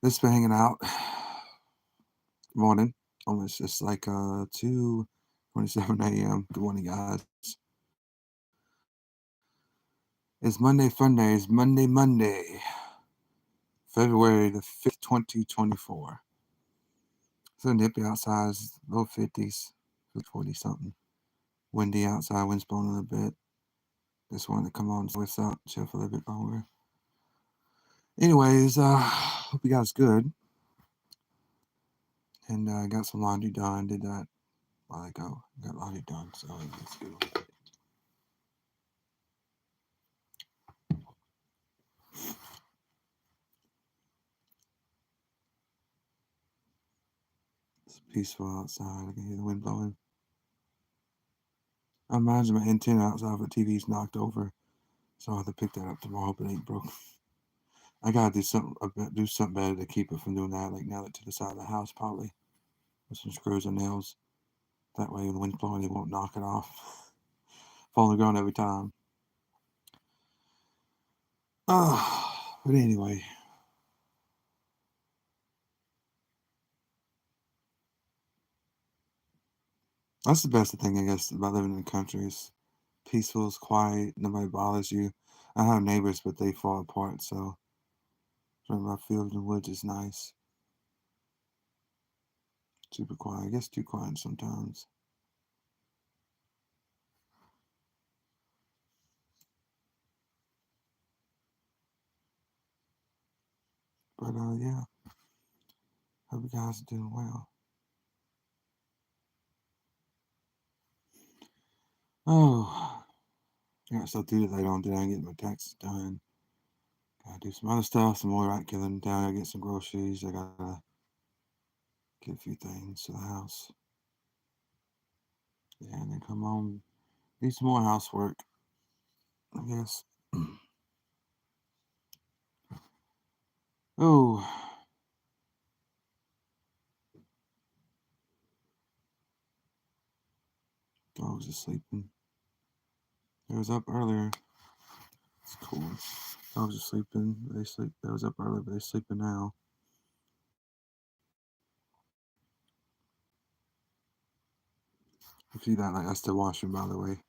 Just been hanging out. Morning. Almost just like 2:27 a.m. Good morning, guys. It's Monday Fun Day. It's Monday, February the 5th, 2024. So nippy outside, it's low 50s, 40 something. Windy outside, wind's blowing a little bit. Just wanted to come on, what's up, chill for a little bit longer. Anyways, hope you guys good. And I got some laundry done. Did that a while ago. Got laundry done, so it's good. It's peaceful outside. I can hear the wind blowing. I imagine my antenna outside the TV's knocked over, so I'll have to pick that up tomorrow. But it ain't broke. I gotta do something better to keep it from doing that. Like nail it to the side of the house, probably with some screws and nails. That way, when the wind's blowing, it won't knock it off. Fall on the ground every time. But anyway. That's the best thing, I guess, about living in the country. It's peaceful, it's quiet, nobody bothers you. I have neighbors, but they fall apart, so running my fields and woods is nice. Super quiet. I guess too quiet sometimes. But yeah. Hope you guys are doing well. Oh, I got stuff to do later on today. I get my taxes done. Gotta do some other stuff, some more rat killing down. I gotta get some groceries. I gotta get a few things to the house. Yeah, and then come home, do some more housework, I guess. Oh, dogs are sleeping. They was up earlier. It's cool. Dogs are sleeping. They sleep. They was up earlier, but they're sleeping now. If you that, like, that's the washroom, by the way.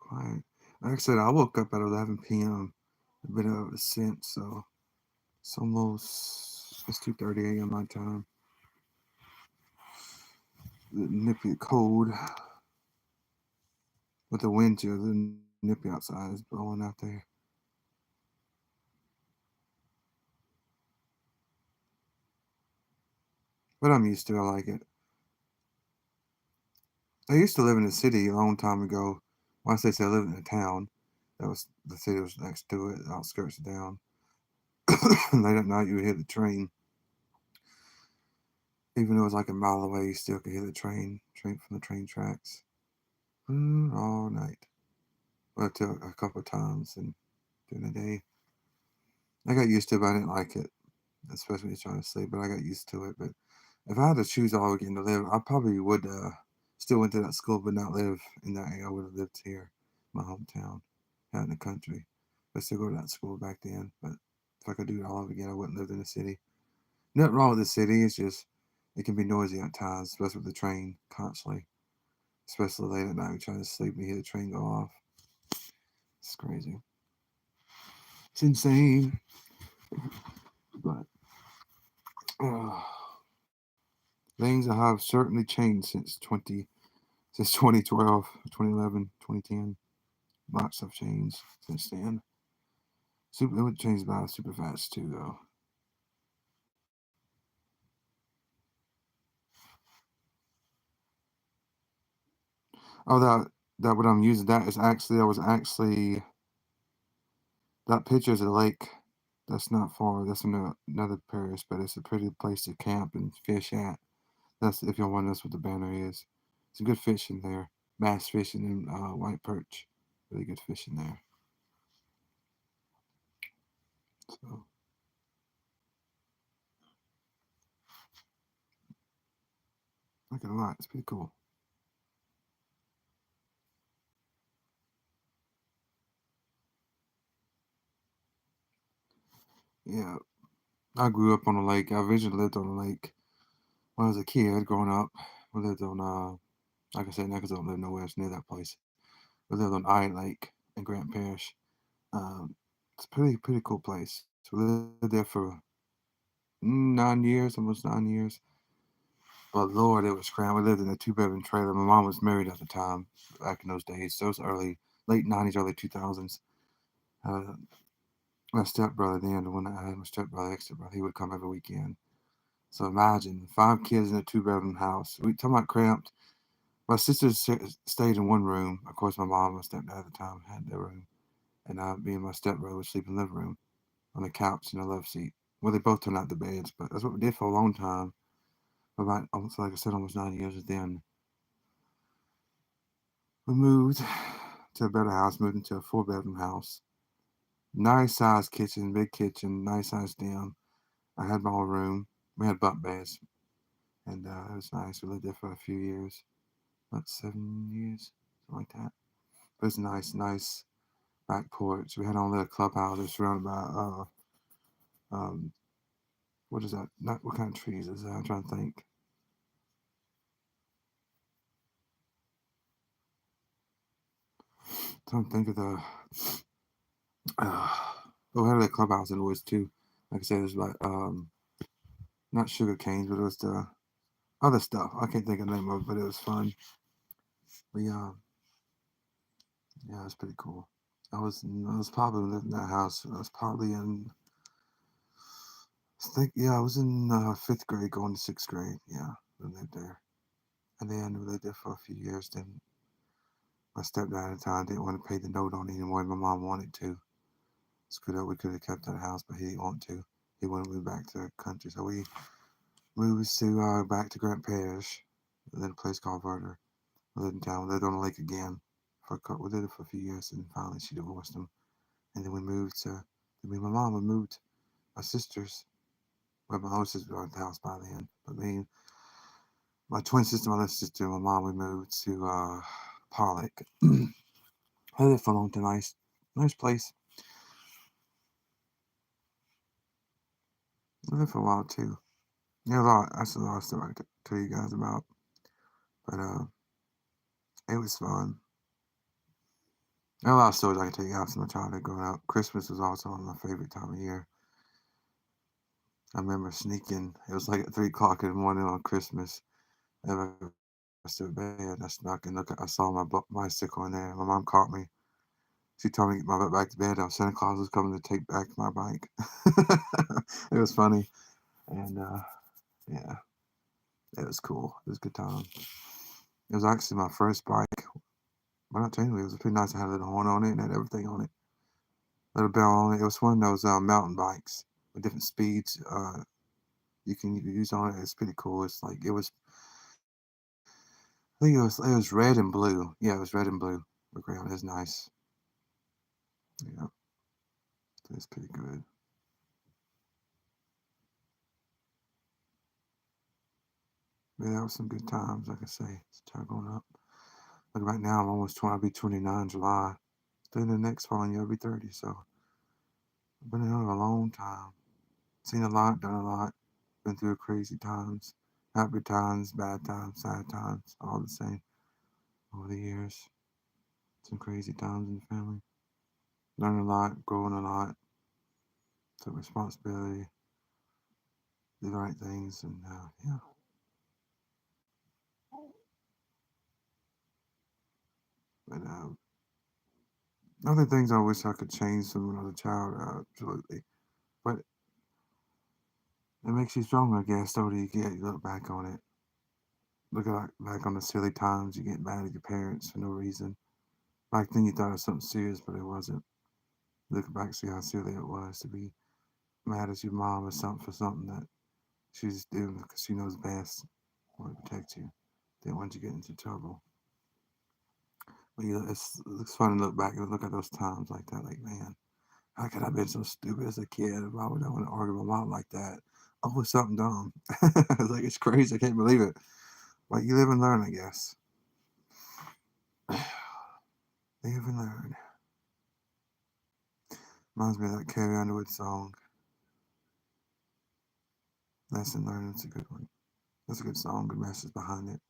Quiet. Like I said, I woke up at 11 p.m. A bit of a since, so it's almost 2:30 a.m. my time. The nippy cold, with the wind chill. The nippy outside is blowing out there. But I'm used to it. I like it. I used to live in a city a long time ago. When I say I lived in a town, that was the city was next to it, outskirts of town. Late at night, you would hear the train. Even though it was like a mile away, you still could hear the train from the train tracks all night. Well, till a couple of times and during the day. I got used to it, but I didn't like it, especially when you're trying to sleep. But I got used to it. But if I had to choose all again to live, I probably would still went to that school, but not live in that area. I would have lived here, my hometown, out in the country. I still go to that school back then. But if I could do it all over again, I wouldn't live in the city. Nothing wrong with the city. It's just it can be noisy at times, especially with the train constantly. Especially late at night, we try to sleep and you hear the train go off. It's crazy. It's insane. But uh, things have certainly changed since 2012, 2011, 2010. Lots have changed since then. It would change about super fast too, though. Oh, that what I'm using that is actually that picture is a lake. That's not far. That's another Paris, but it's a pretty place to camp and fish at. That's if you want. That's what the banner is. It's a good fishing there. Bass fishing and white perch. Really good fishing there. So I like it a lot. It's pretty cool. Yeah, I grew up on a lake. I originally lived on a lake when I was a kid growing up. We lived on, like I said, because I don't live nowhere else near that place. We lived on Iron Lake in Grant Parish. Um, it's a pretty cool place. So we lived there for 9 years, almost 9 years. But Lord, it was cramped. We lived in a two-bedroom trailer. My mom was married at the time, back in those days. So it was late '90s, early 2000s. Uh, my stepbrother then, the one that I had, my stepbrother, ex-stepbrother, he would come every weekend. So imagine 5 kids in a two-bedroom house. We talking about cramped. My sisters stayed in one room. Of course, my mom and my stepdad at the time had their room, and me and my stepbrother would sleep in the living room on the couch in the love seat. Well, they both turned out the beds, but that's what we did for a long time. About almost, like I said, almost 9 years. Then we moved to a better house, moved into a four-bedroom house. Nice sized kitchen, big kitchen, nice sized den. I had my own room. We had bunk beds, and it was nice. We lived there for a few years, about 7 years, something like that. But it's nice back porch. We had our own little clubhouse. It was surrounded by um, what is that? Not what kind of trees is that? I'm trying to think. Trying to think of the. Uh, we had a clubhouse in the woods too. Like I said, it was like not sugar canes, but it was the other stuff. I can't think of the name of it, but it was fun. We yeah, it was pretty cool. I was probably living in that house. I was probably in I think yeah, I was in fifth grade going to sixth grade. Yeah, we lived there. And then we lived there for a few years. Then my stepdad at the time didn't want to pay the note on it anymore. My mom wanted to. Screwed up. We could have kept that house, but he didn't want to. He wanted to move back to the country. So we moved to back to Grant Parish, then a place called Verder. We lived in town. We lived on the lake again. We did it for a few years, and finally she divorced him. And then we moved to me and my mom. We moved my sisters. Well, my older sister was at the house by then. But me, my twin sister, my little sister, and my mom, we moved to Pollock. I lived for a long time. Nice place. I lived for a while too. Yeah, a lot. That's a lot of stuff I could tell you guys about. But it was fun. There are a lot of stories I can tell you guys from my childhood growing up. Christmas was also one of my favorite time of year. I remember sneaking. It was like at 3 o'clock in the morning on Christmas. And I was to bed. I snuck and look. I saw my bicycle in there. My mom caught me. She told me to get my butt back to bed. Santa Claus was coming to take back my bike. It was funny, and yeah, it was cool. It was a good time. It was actually my first bike. But I'll tell you, it was pretty nice. I had a little horn on it and had everything on it. Little bell on it. It was one of those mountain bikes with different speeds. You can use on it. It's pretty cool. It's like it was. I think it was red and blue. Yeah, it was red and blue. The ground is nice. Yeah, it's pretty good. Yeah, that was some good times. Like I say, it's time going up. Like right now, I'm almost 20. I'll be 29 July. Then the next following year, I'll be 30. So I've been in it a long time. Seen a lot, done a lot. Been through crazy times, happy times, bad times, sad times, all the same over the years. Some crazy times in the family. Learning a lot, growing a lot, took responsibility, do the right things, and yeah. But other things I wish I could change from when I was a child, absolutely. But it makes you stronger, I guess. The older you get, you look back on it. Look back on the silly times you get mad at your parents for no reason. Back then you thought it was something serious, but it wasn't. Look back, see how silly it was to be mad at your mom or something for something that she's doing because she knows best. Want to protect you. Didn't want you to get into trouble. But it's fun to look back and look at those times like that. Like, man, how could I have been so stupid as a kid? Why would I want to argue with my mom like that? Oh, it's something dumb. It's like, it's crazy. I can't believe it. But you live and learn, I guess. Live and learn. Reminds me of that Carrie Underwood song. Lesson learned. It's a good one. That's a good song. Good message behind it.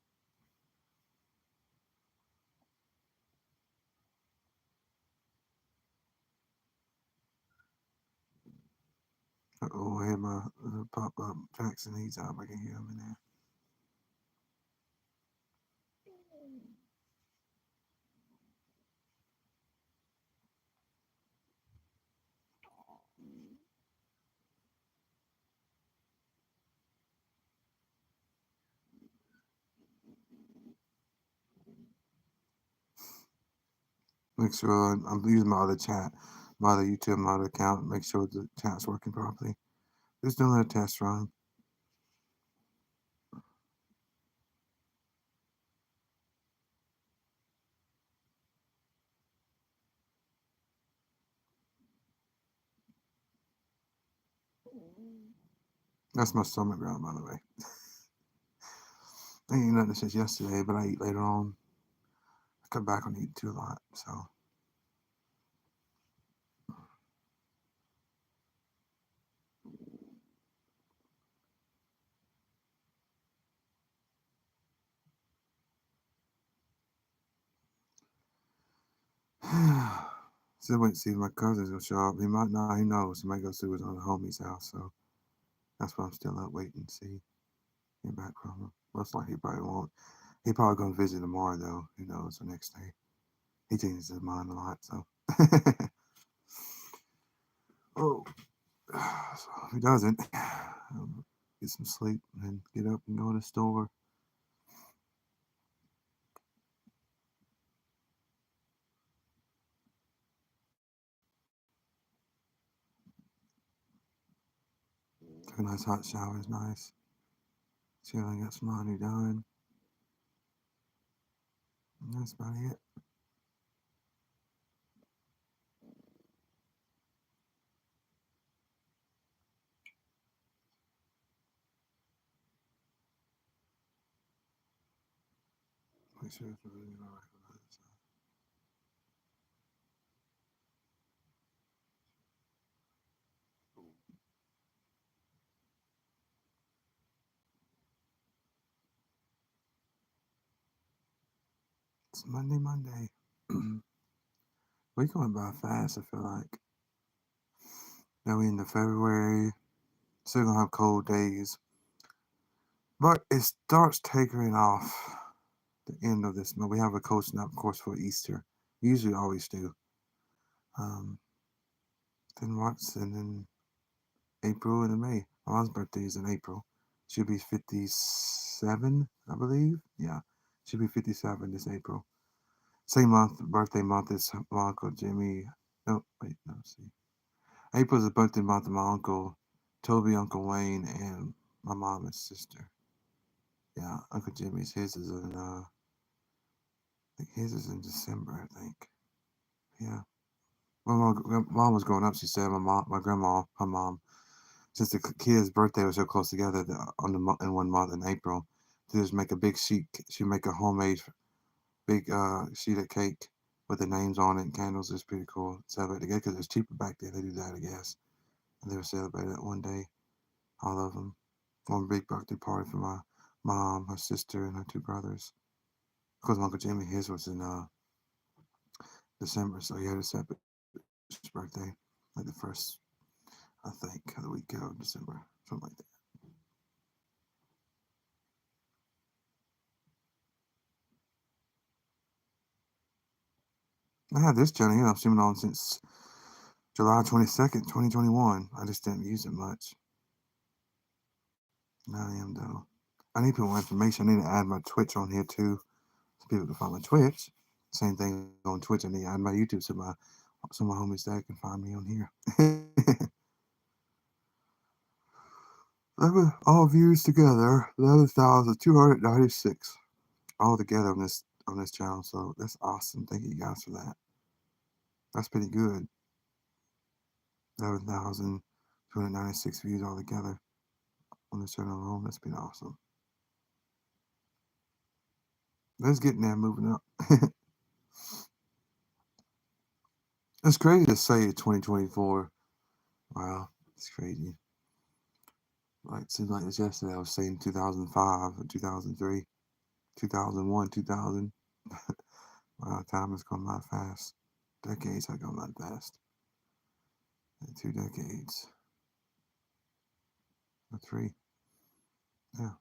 Oh, I had my pop up Jackson Needs out. I can hear him in there. Make sure I'm using my other chat, my other YouTube, my other account. Make sure the chat's working properly. Just doing a test run. That's my stomach ground, by the way. I ain't eaten nothing since yesterday, but I eat later on. I cut back on eating too a lot, so. Still wait to see if my cousin's gonna show up. He might not. Who knows? He might go to his other homie's house. So that's why I'm still up waiting to see. Get back from him. Most likely he probably won't. He probably gonna visit tomorrow though. Who knows? The next day. He changes his mind a lot. So. Oh. So if he doesn't, get some sleep and get up and go to the store. Take a nice hot shower is nice. See if I got some laundry done. And that's about it. Make sure it's really all right for that. So. It's Monday. We going by fast, I feel like. Now we into February. Still gonna have cold days. But it starts tapering off the end of this month. We have a cold snap, of course, for Easter. We usually always do. Um, then what's and then April and then May. My mom's birthday is in April. She'll be 57, I believe. Yeah, she'll be 57 this April. Same month, birthday month as my Uncle Jimmy. No, wait, no, see. April's the birthday month of my uncle Toby, Uncle Wayne, and my mom and sister. Yeah, Uncle Jimmy's. His is in I think his is in December. I think. Yeah. When my mom was growing up, she said my grandma, her mom, since the kids' birthday was so close together in 1 month in April, to just make a big sheet. She make a homemade big sheet of cake with the names on it and candles. It's pretty cool. Celebrate together because it's cheaper back then. They do that, I guess. And they would celebrate it one day, all of them. One big birthday party for my mom, her sister, and her two brothers. Of course, Uncle Jimmy, his was in December, so he had a separate birthday, like the first, I think, of the week of December, something like that. I had this channel here. I've seen it on since July 22nd, 2021. I just didn't use it much. Now I am though. I need people information. I need to add my Twitch on here too, so people can find my Twitch. Same thing on Twitch. I need to add my YouTube so my homies that can find me on here. All views together, 11,296 all together on this channel. So that's awesome. Thank you guys for that. That's pretty good. 11,296 views all together on this channel alone. That's been awesome. Let's get there, moving up. It's crazy to say 2024. Wow, it's crazy. Like, seems like it's yesterday. I was saying 2005 or 2003, 2001, 2000. Wow, time has gone by fast. Decades have gone by fast. 2 decades. Or 3. Yeah.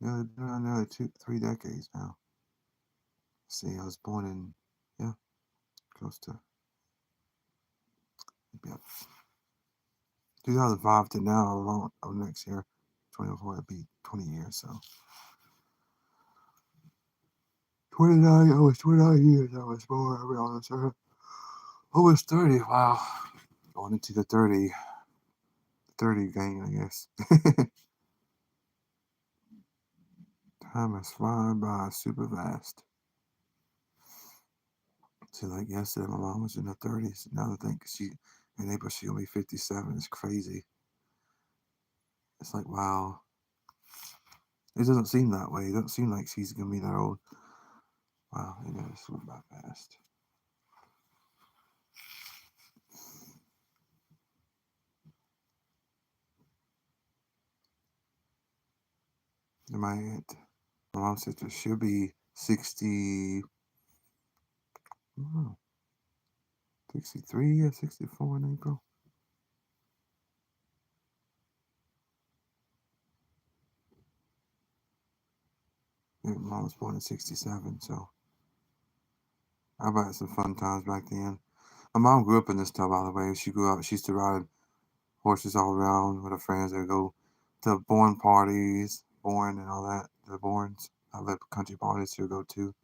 Nearly 3 decades now. See, I was born in, yeah, close to, yeah, 2005 to now, along of next year, 24, it'd be 20 years, so. 29, I was 29 years, I was born around this earth. I was 30, wow. Going into the 30 gang, I guess. Time is flying by super fast. See, like yesterday, my mom was in her 30s. Now to think in April, she'll be 57. It's crazy. It's like, wow. It doesn't seem that way. It doesn't seem like she's going to be that old. Wow, it goes so by fast. And my aunt, my mom's sister, she'll be 60, I don't know, 63 or 64 in April. Yeah, mom was born in 67, so I bet some fun times back then. My mom grew up in this town, by the way. She grew up, she used to ride horses all around with her friends. They'd go to born parties, born and all that, the borns. I love country parties she'll go to,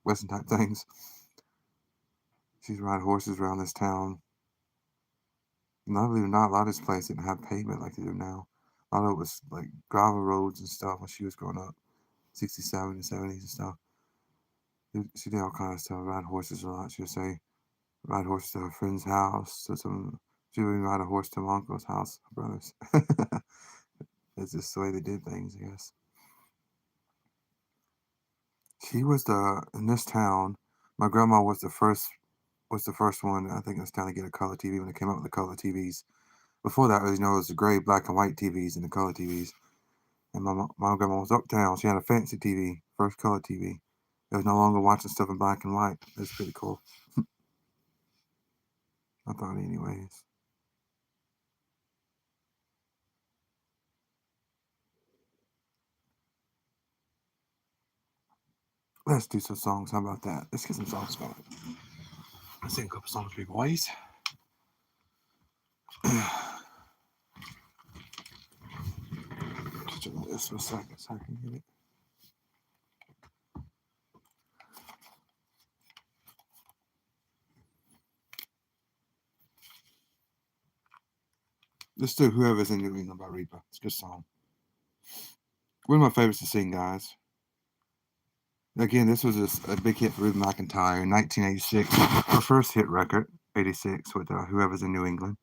Western type things. She's ride horses around this town. And I believe not, a lot of this place didn't have pavement like they do now. A lot of it was like gravel roads and stuff when she was growing up, 67 and 70s and stuff. She did all kinds of stuff, ride horses a lot. She would say, ride horses to her friend's house, to some, she would even ride a horse to my uncle's house, her brother's. That's just the way they did things, I guess. She was in this town. My grandma was the first one I think in this town to get a color TV when it came out with the color TVs. Before that, it was the gray, black, and white TVs and the color TVs. And my grandma was uptown. She had a fancy TV, first color TV. It was no longer watching stuff in black and white. That's pretty cool. I thought, anyways. Let's do some songs. How about that? Let's get some songs going. Let's sing a couple songs, big boys. Just do this for a second so I can get it. Let's do Whoever's in New England by Reba. It's a good song. One of my favorites to sing, guys. Again, this was a big hit for Reba McEntire in 1986. Her first hit record, 86, with Whoever's in New England.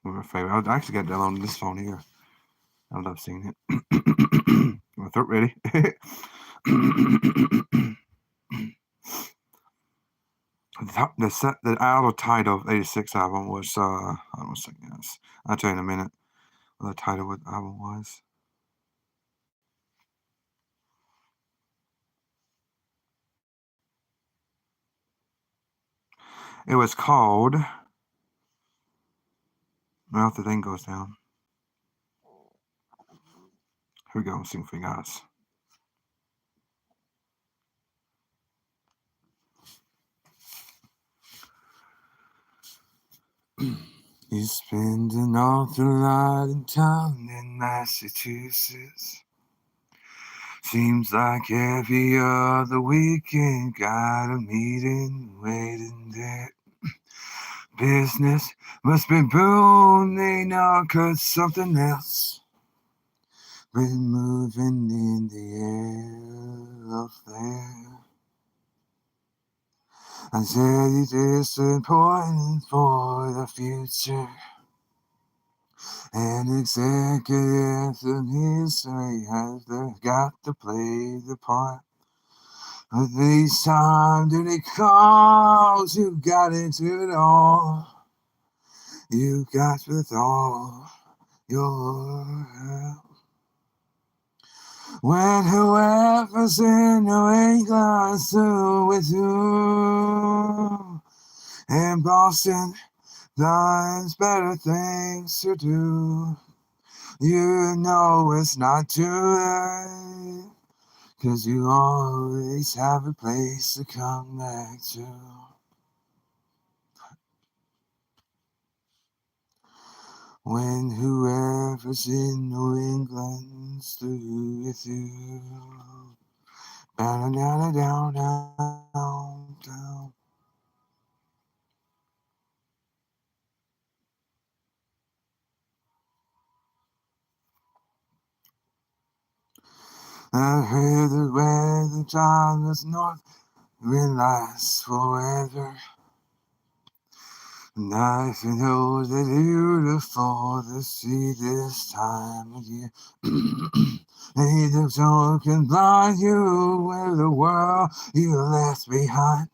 One of my favorite. I actually got that on this phone here. I love singing it. My throat ready. The album title of '86 album was I don't know, yes. I'll tell you in a minute what the title of the album was. It was called. Well, if the thing goes down. Here we go. I'll sing for you guys. He's spending all the night in town in Massachusetts. Seems like every other weekend got a meeting waiting there. Business must be booming now, 'cause something else been moving in the air up there. I said it is important for the future. An executive in history has got to play the part. But each time that it calls, you got into it all. You got with all your help. When whoever's in New England's through with you, and Boston finds better things to do, you know it's not too late, 'cause you always have a place to come back to. When whoever's in New England's through with you, down, down, down, down, down. I heard the weather travels north will last forever. And I know that beautiful to see this time of year. Hey, the sun can blind you where the world you left behind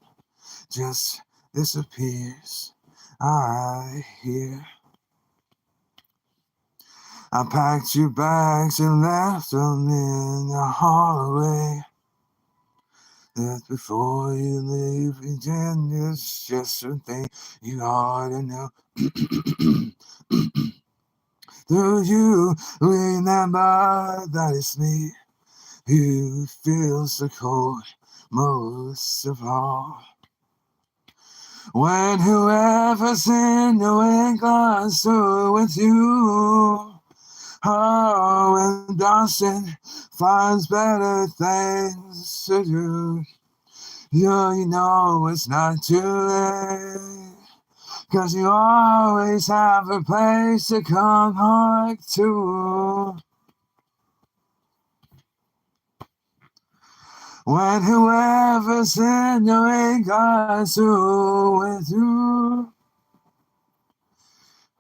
just disappears. I hear. I packed your bags and left them in the hallway. That before you leave, again, it's just a thing you ought to know. Do you remember that it's me who feels the cold most of all? When whoever's in New England's through with you, oh, when Dawson finds better things to do, you know it's not too late, 'cause you always have a place to come back to. When whoever's in New England's through with you.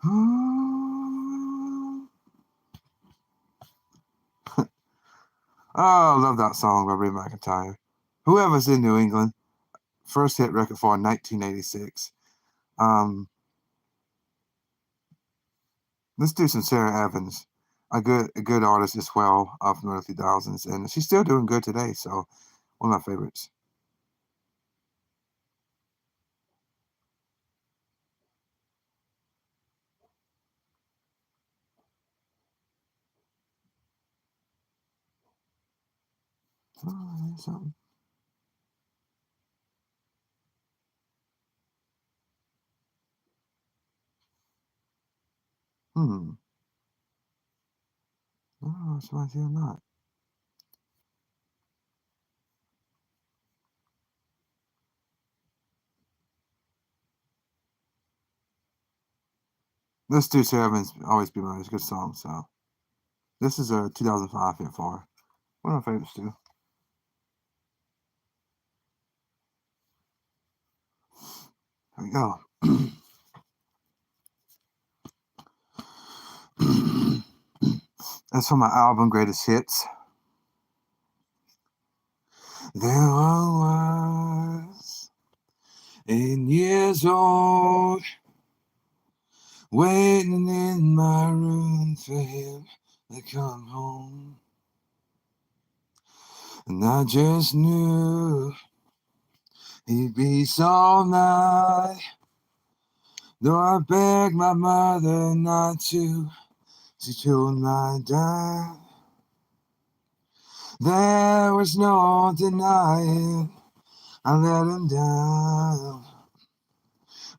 Ooh. Oh, I love that song by Ray McEntire. Whoever's in New England, first hit record for 1986. Let's do some Sarah Evans, a good artist as well from the early 2000s, and she's still doing good today. So one of my favorites. Oh, something. Oh, it's right here not. Let's do Sarah Evans, Always Be Mine. It's a good song. So this is a 2005 hit for her. One of my favorites too. Here we go. That's from my album Greatest Hits. There I was, 8 years old, waiting in my room for him to come home. And I just knew he'd be so mad, though I begged my mother not to. She told my dad there was no denying I let him down.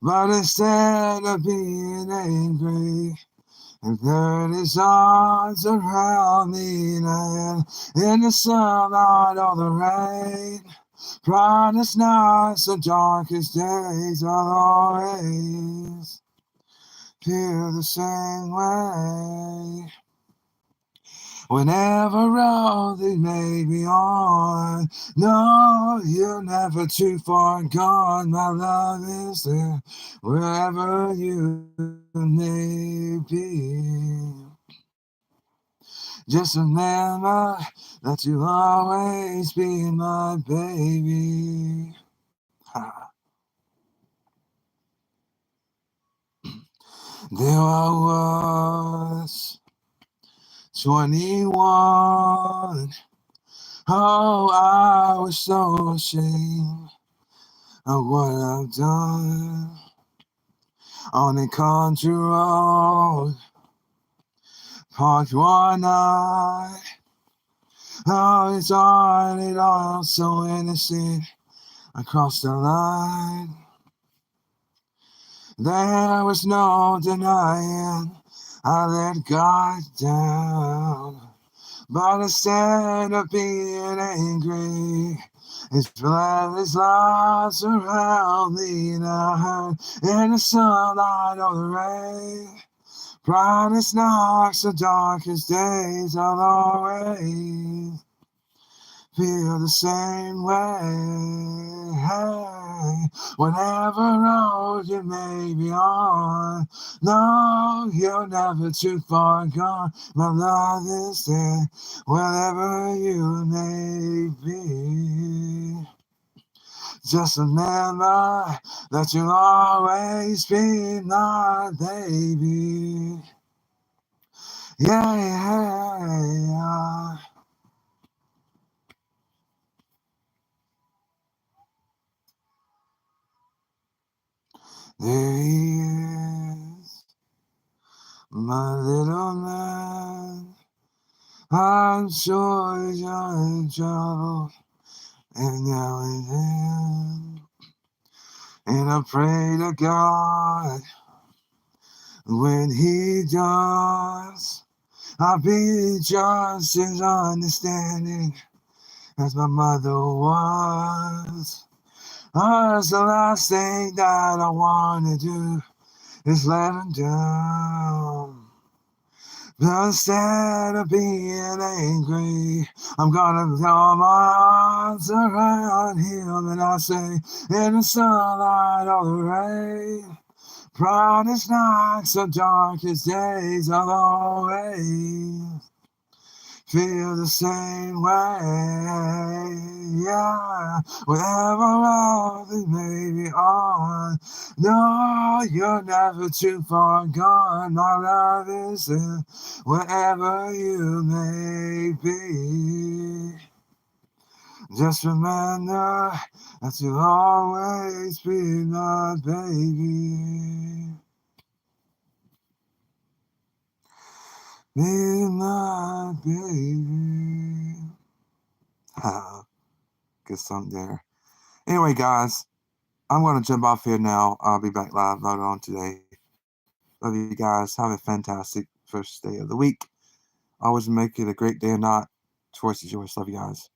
But instead of being angry, and put his arms around me, and in the sunlight or the rain, brightest nights, the darkest days, I'll always feel the same way. Whenever road they may be on, no, you're never too far gone. My love is there wherever you may be. Just remember that you'll always be my baby. There I was, 21. Oh, I was so ashamed of what I've done. On the country road, parked one night. Oh, it's on and all so innocent. I crossed the line. There was no denying I let God down. But instead of being angry, His blessed lies around me now. In the sunlight or the rain, brightest nights, the darkest days, I'll always feel the same way. Hey, whatever road you may be on, no, you're never too far gone. My love is there, wherever you may be. Just remember that you'll always be my baby. Yeah, yeah, yeah. There he is, my little man. I'm sure he's in trouble every now and then. And I pray to God when he does, I'll be just as understanding as my mother was. That's the last thing that I want to do is let him down. But instead of being angry, I'm gonna throw my arms around him and I say, in the sunlight or the rain, brightest nights or darkest days, I'll always feel the same way. Yeah, whatever road they may be on, no, you're never too far gone. My love is there, wherever you may be. Just remember that you'll always be my baby. Be my baby. Good song there. Anyway, guys, I'm going to jump off here now. I'll be back live later on today. Love you guys. Have a fantastic first day of the week. Always make it a great day or not. Choice is yours. Love you guys.